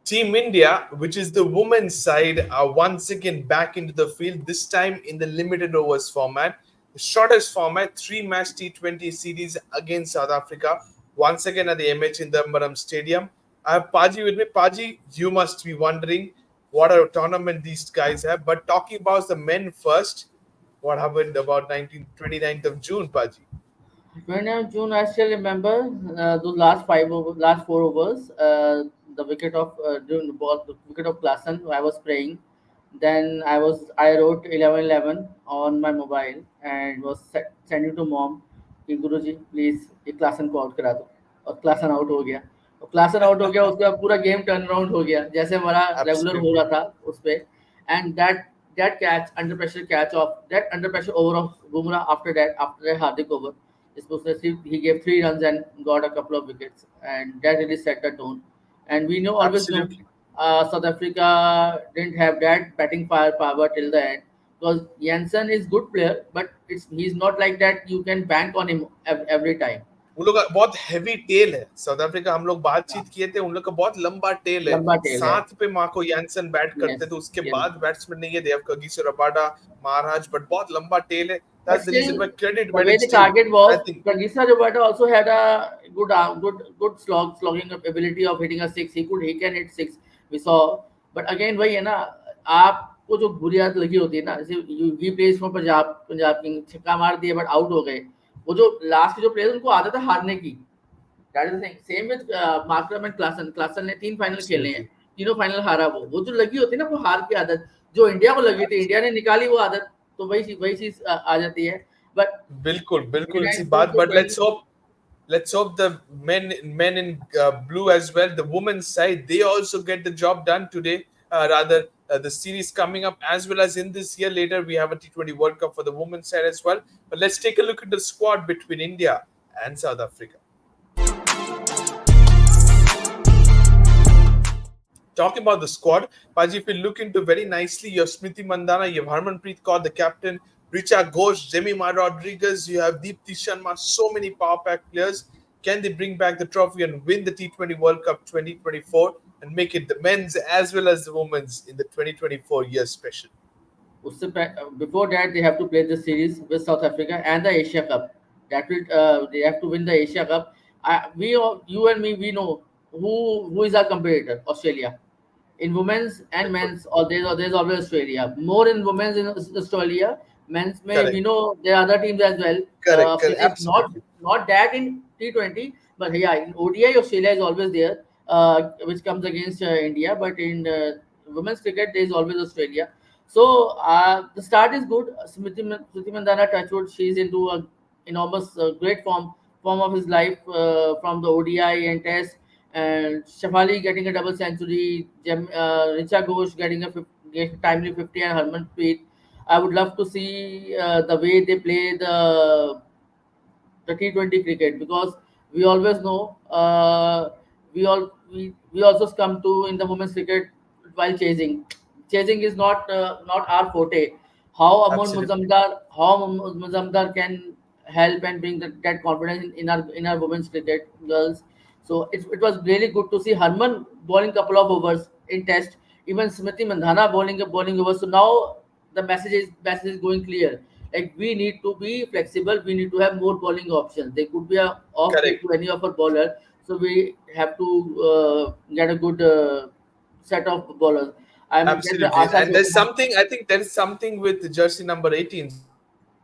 Team India, which is the women's side, are once again back into the field, this time in the limited overs format. The shortest format, three-match T20 series against South Africa, once again at the Chidambaram Stadium. I have Paji with me. Paji, you must be wondering what a tournament these guys have. But talking about the men first, what happened about 29th of June, Paji? 29th June, I still remember those last 4 overs. The wicket of during the wicket of Klassen, I was playing. Then I wrote 11-11 on my mobile and sending to mom कि गुरुजी please ये Klaasen को out करा दो और Klaasen out हो गया और Klaasen out हो गया उसके बाद पूरा गेम टर्न अराउंड हो गया जैसे हमारा रेगुलर हो रहा Absolutely. था उस पे and that catch under pressure catch of that under pressure over of Bumrah after that Hardik over. He gave 3 runs and got a couple of wickets, and that really set the tone. And we know always know Absolutely. South Africa didn't have that batting firepower till the end because Jansen is good player, but he's not like that. You can bank on him every time. उन लोग का बहुत heavy tell है south Africa हम लोग बातचीत किए थे उन लोग का बहुत लंबा टेल है लंबा टेल है. साथ पे मार्को यानसन बैट करते Yes, थे उसके yes. बाद बैट्समैन नहीं है देव कगिसो रबाडा महाराज बट बहुत लंबा टेल है But that's the reason still, why credit the वेन way it's the due target I was, think Pragisa Rabada also had a good slogging ability of hitting a six. He can hit six. We saw, but again वही है ना आपको जो बुरी आदत लगी होती है ना जैसे ही प्लेस फॉर पंजाब किंग छक्का मार दिए बट आउट हो गए वो जो लास्ट के जो प्लेयर उनको आदत है हारने की that is the thing same with Markram and Klaasen ने 3 फाइनल खेले हैं एब्सोल्युटली तीनों फाइनल हारा वो जो लगी होती है ना वो हार की आदत जो इंडिया को लगी थी इंडिया ने निकाली वो आदत तो वही चीज आ जाती है बट बिल्कुल बिल्कुल सी 29 जून बात को बट वही let's hope the men in blue as well the women's side they also get the job done today rather the series coming up as well as in this year later we have a T20 World Cup for the women's side as well but let's take a look at the squad between India and South Africa. Talking about the squad, Paji, if you look into very nicely, you have Smriti Mandana, you have Harmanpreet Kaur, the captain, Richa Ghosh, Jemima Rodriguez, you have Deepti Sharma, so many power pack players. Can they bring back the trophy and win the T20 World Cup 2024 and make it the men's as well as the women's in the 2024 year special? before that they have to play the series with South Africa and the Asia Cup. That will they have to win the Asia Cup. You and me, we know who is our competitor. Australia in women's and men's. Or there's always Australia. More in women's in Australia. Men's may we Correct, know there are other teams as well. correct, Cities absolutely. not that in T20, but yeah, in ODI Australia is always there, which comes against India. But in women's cricket there is always Australia. So the start is good. Smriti Mandhana Touchwood, she's into a enormous great form of his life from the ODI and Test. And Shafali getting a double century, Richa Ghosh getting timely 50, and Harmanpreet. I would love to see the way they play the T20 cricket because we always know we also come to in the women's cricket while chasing. Chasing is not our forte. Absolutely. How Muzamdar can help and bring that confidence in our women's cricket girls. So it was really good to see Harman bowling couple of overs in Test. Even Smriti Mandhana bowling overs. So now the message is going clear. Like we need to be flexible. We need to have more bowling options. There could be a off day Correct. to any of our bowler. So we have to get a good set of bowlers. I'm get the Absolutely. Asha And there's Chopra. something, I think there is something with the jersey number 18s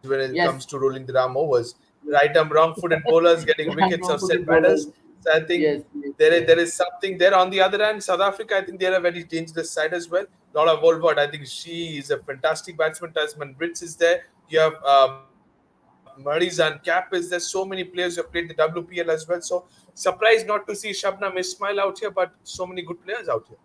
when it comes to rolling the arm Yes, overs. Right arm, wrong footed bowlers getting wickets or set right batters. non-footed So I bowlers. think Yes, there yes, is, there yes. is something there. On the other hand, South Africa, I think they're a very dangerous side as well. Lola Wolford, I think she is a fantastic batsman. Tasman Brits is there. You have Marizan Cap is there. So many players who have played the WPL as well. So surprised not to see Shabnam Ismail out here, but so many good players out here.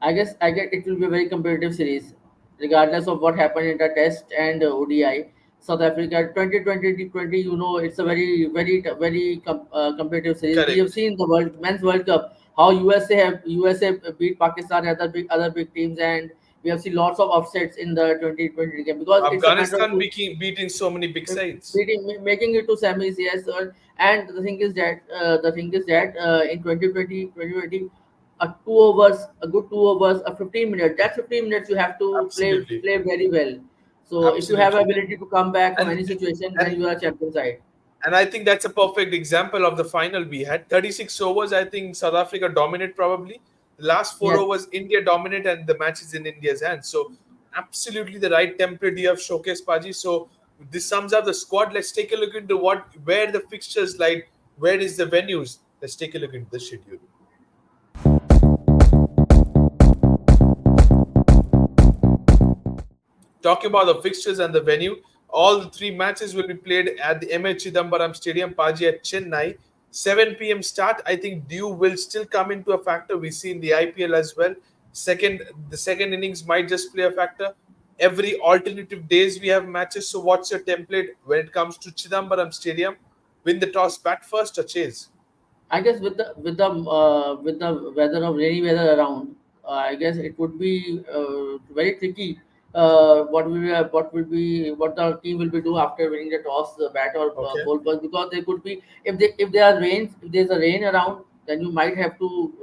I get it will be a very competitive series, regardless of what happened in the Test and ODI. South Africa 2020 T20, it's a very competitive series. We have Correct. seen the men's World Cup how USA beat Pakistan and other big teams, and we have seen lots of upsets in the 2020 game because it's a matter of Afghanistan beating so many big sides. making it to semis. Yes, and the thing is that in 2020, a good 2 overs, a 15 minutes. That 15 minutes you have to Absolutely. play very well. So if you have Absolutely. ability to come back from And any situation, then and you are champion side. and I think that's a perfect example of the final we had. 36 overs, I think South Africa dominate probably. The last four Yes, overs, India dominate, and the match is in India's hands. So, absolutely the right template you have showcased, Paji. So, this sums up the squad. Let's take a look into where the fixtures lie, where is the venues. Let's take a look into the schedule. Talking about the fixtures and the venue, all the three matches will be played at the Chidambaram Stadium, Paji at Chennai. 7 p.m. start. I think dew will still come into a factor. We see in the IPL as well. The second innings might just play a factor. Every alternative days we have matches. So what's your template when it comes to Chidambaram Stadium? Win the toss, bat first or chase? I guess with the weather of rainy weather around, I guess it would be very tricky. What the team will be do after winning the toss, bat or Okay. ball first, because there could be, if there are rains, if there's a rain around, then you might have to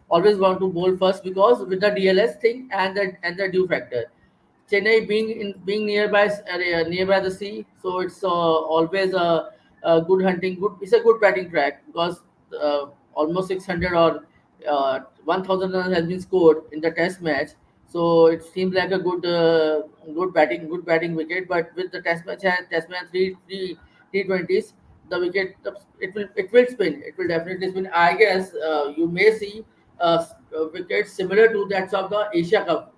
always want to bowl first, because with the DLS thing and the dew factor. Chennai being nearby the sea, so it's always a good hunting. Good, it's a good batting track, because almost 600 or 1,000 runs has been scored in the Test match. So it seems like a good batting wicket. But with the Test match three T20s, the wicket, it will spin. It will definitely spin. I guess you may see wickets similar to that of the Asia Cup.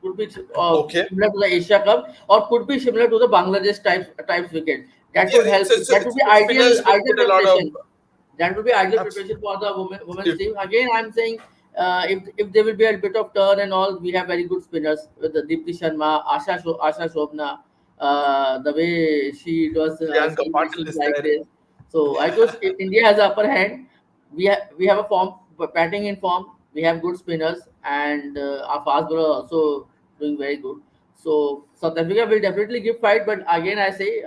Could be Okay. similar to the Asia Cup, or could be similar to the Bangladesh types wicket. That Yeah, would help. That would be spinners will ideal put a lot of. preparation. That would be ideal preparation Absolutely. for the women's team. Again, I'm saying if there will be a bit of turn and all, we have very good spinners with the Deepti Sharma, Asha Shobna, the way she does Priyanka Patil celebrations is like there. this. So I guess if India has the upper hand. We have a form, batting in form. We have good spinners, and our fast bowler also doing very good. So South Africa will definitely give fight, but again I say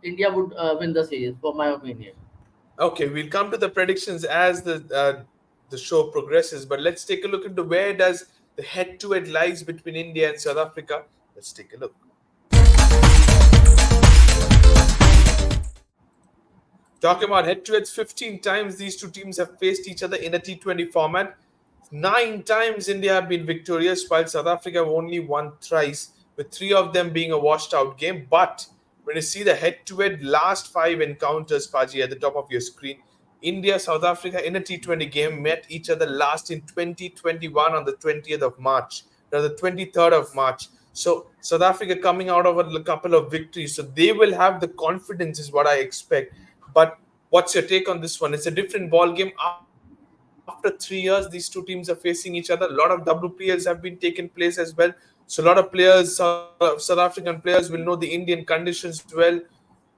India would win the series, for my opinion. Okay, we'll come to the predictions as the show progresses, but let's take a look into where does the head-to-head lies between India and South Africa. Let's take a look. Talking about head-to-heads, 15 times these two teams have faced each other in a T20 format. 9 times India have been victorious, while South Africa have only won thrice, with three of them being a washed-out game. But when you see the head-to-head last five encounters, Paji, at the top of your screen, India, South Africa in a T20 game met each other last in 2021 on the 20th of March, or the 23rd of March. So South Africa coming out of a couple of victories, so they will have the confidence, is what I expect. But what's your take on this one? It's a different ball game. After 3 years, these two teams are facing each other. A lot of WPLs have been taken place as well. So a lot of players, South African players, will know the Indian conditions well.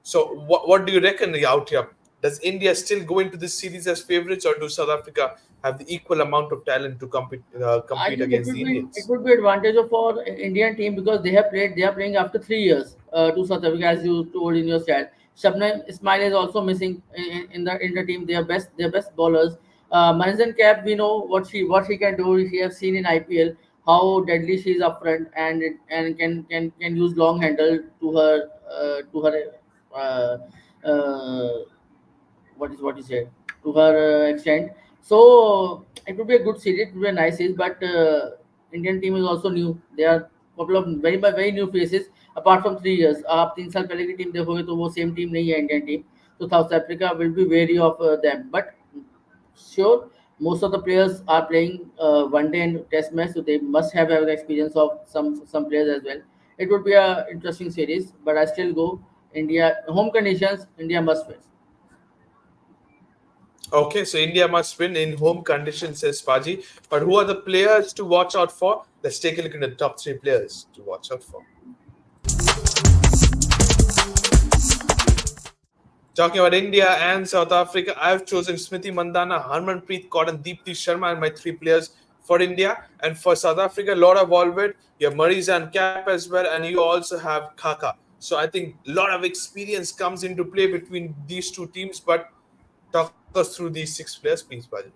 So what do you reckon out here? Does India still go into this series as favorites, or do South Africa have the equal amount of talent to compete I against the think Indians? it would be advantage of for Indian team, because they are playing after 3 years to South Africa, as you told in your chat. Shabnam Ismail is also missing in the team. Their best bowlers. Manzan Cap, we know what she can do. She has seen in IPL how deadly she is up front, and can use long handle to her uh, uh, what you say, to her extent. So it would be a good series, it would be a nice series, but Indian team is also new. There are couple of very new faces. Apart from 3 years, आप 3 साल पहले की team देखोगे तो वो same team नहीं है Indian team. So South Africa will be wary of them, but sure, most of the players are playing one day and test match, so they must have the experience of some players as well. It would be a interesting series, but I still go India. Home conditions, India must win. Okay, so India must win in home conditions, says Paji. But who are the players to watch out for? Let's take a look at the top three players to watch out for. Talking about India and South Africa, I've chosen Smriti Mandana, Harmanpreet Kaur, and Deepti Sharma and my three players for India. And for South Africa, Laura Volved, you have Mariza and Cap as well, and you also have Khaka. So I think a lot of experience comes into play between these two teams. But talk us through these six players, please, Paji.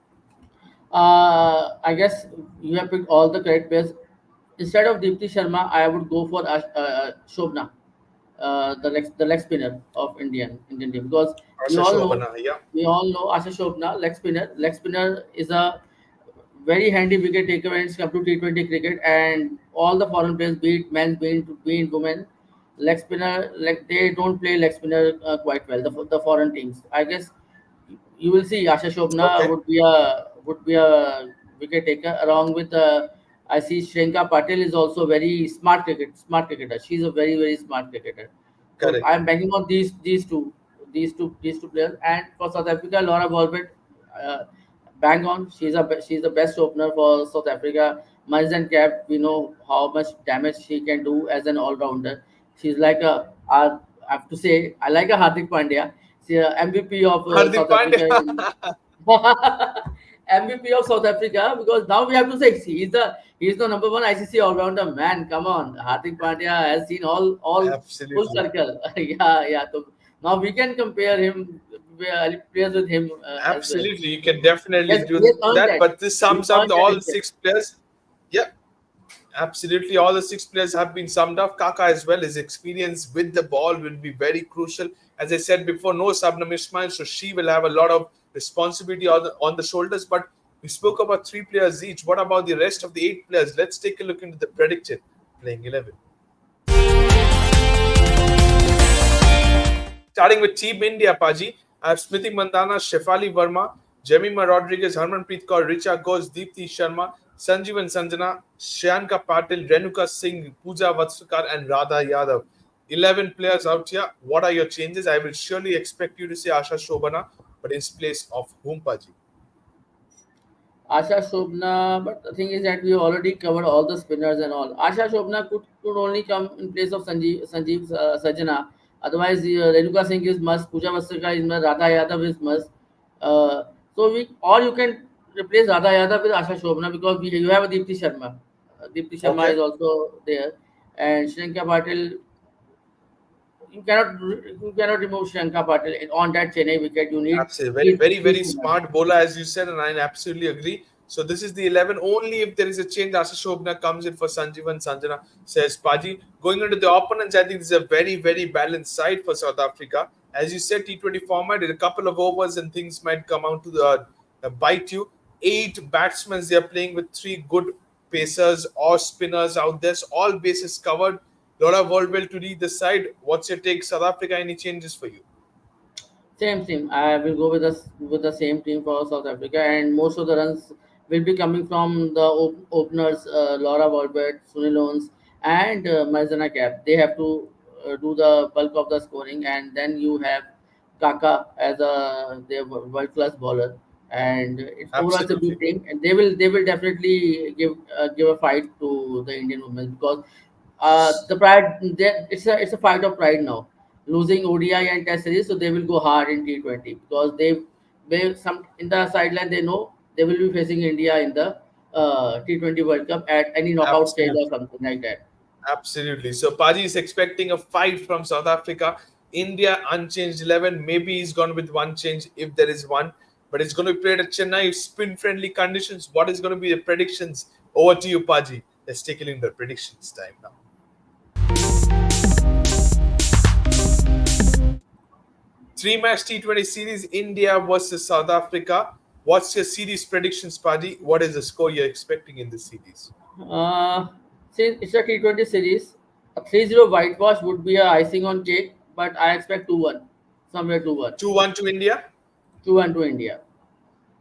I guess you have picked all the correct players. Instead of Deepti Sharma, I would go for Shobna, the leg spinner of Indian team, because we Asha all know Shobana, yeah. we all know Asha Shobna, leg spinner. Leg spinner is a very handy wicket taker when it's come to T20 cricket, and all the foreign players, be it men, be it women, leg spinner, like they don't play leg spinner quite well. The foreign teams, I guess, you will see Asha Shobna Okay, would be a wicket taker along with I see Shrenka Patel is also very smart cricketer. She's a very smart cricketer. So correct. I'm banking on these two players. And for South Africa, Laura Volbert, uh, bang on. She's the best opener for South Africa. Miles and Cap, we know how much damage she can do as an all rounder. She's like I have to say, I like a Hardik Pandya. She's a MVP of Hardik South Africa Pandya. in MVP of South Africa, because now we have to say he's the number one ICC all rounder. Man, come on, Hardik Pandya has seen all full Absolutely. circle. Yeah. So now we can compare him players with him as well. Absolutely. You can definitely He do has that. earned But that. this sums He up earned all that six respect. players. Yeah, absolutely. All the six players have been summed up. Kaka as well. His experience with the ball will be very crucial. As I said before, no Sabnam Ismail, so she will have a lot of responsibility on the shoulders. But we spoke about three players each. What about the rest of the eight players? Let's take a look into the predicted playing 11. Starting with Team India, Paji, I have Smriti Mandana, Shefali Verma, Jemima Rodriguez, Harmanpreet Kaur, Richa Ghosh, Deepti Sharma, Sanjeevan Sanjana, Shyanka Patil, Renuka Singh, Pooja Vatsukar, and Radha Yadav. 11 players out here. What are your changes? I will surely expect you to say Asha Shobana, but in place of whom, Paji? Asha Shobna, but the thing is that we already covered all the spinners and all. Asha Shobna could only come in place of Sanjeev Sajana. Otherwise, Renuka Singh is must, Pooja Vastrika is must, Radha Yadav is must. Uh, so we or you can replace Radha Yadav with Asha Shobna, because you have a Deepti Sharma. Deepti Sharma Okay. is also there, and Shrinka Patil. You cannot remove Shrinka Patil on that Chennai wicket. You need Absolutely. Very, three very, three very spinners. smart bowler, as you said, and I absolutely agree. So this is the 11. Only if there is a change, Asha Shobna comes in for Sanjeevan Sanjana, says Paji. Going into the opponents, I think this is a very balanced side for South Africa. As you said, T20 format, in a couple of overs and things might come out to bite you. Eight batsmen they are playing with three good pacers or spinners out there. So all bases covered. Laura Worldwell to lead the side. What's your take, South Africa? Any changes for you? Same. I will go with the same team for South Africa, and most of the runs will be coming from the openers, Laura Walbert, Sunil Owens, and Marzana Cap. They have to do the bulk of the scoring, and then you have Kaka as a their world class bowler, and it's overall it's a Absolutely. good team, and they will definitely give a fight to the Indian women, because the pride it's a fight of pride now, losing ODI and Test series, so they will go hard in T20, because they some in the sideline they know they will be facing India in the T20 World Cup at any knockout stage or Absolutely. something like that. Absolutely. So Paji is expecting a fight from South Africa. India unchanged 11. Maybe he's gone with one change if there is one. But it's going to be played at Chennai, spin friendly conditions. What is going to be the predictions? Over to you, Paji. Let's take a look at the predictions time now. Three match T20 series, India versus South Africa. What's your series predictions, Paji? What is the score you're expecting in this series? Uh, since it's a T20 series, a 3-0 whitewash would be a icing on cake, but I expect 2-1, somewhere 2-1, 2-1 to India. 2-1 to India.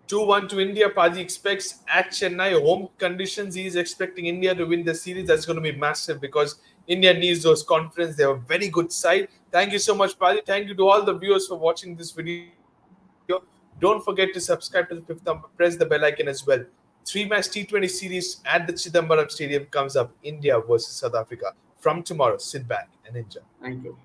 2-1 to India. Paji expects at Chennai home conditions. He is expecting India to win the series. That's going to be massive because India needs those confidence. They have a very good side. Thank you so much, Paji. Thank you to all the viewers for watching this video. Don't forget to subscribe to the Fifth Thumb. Press the bell icon as well. Three match T20 series at the Chidambaram Stadium comes up. India versus South Africa. From tomorrow, sit back and enjoy. Thank you.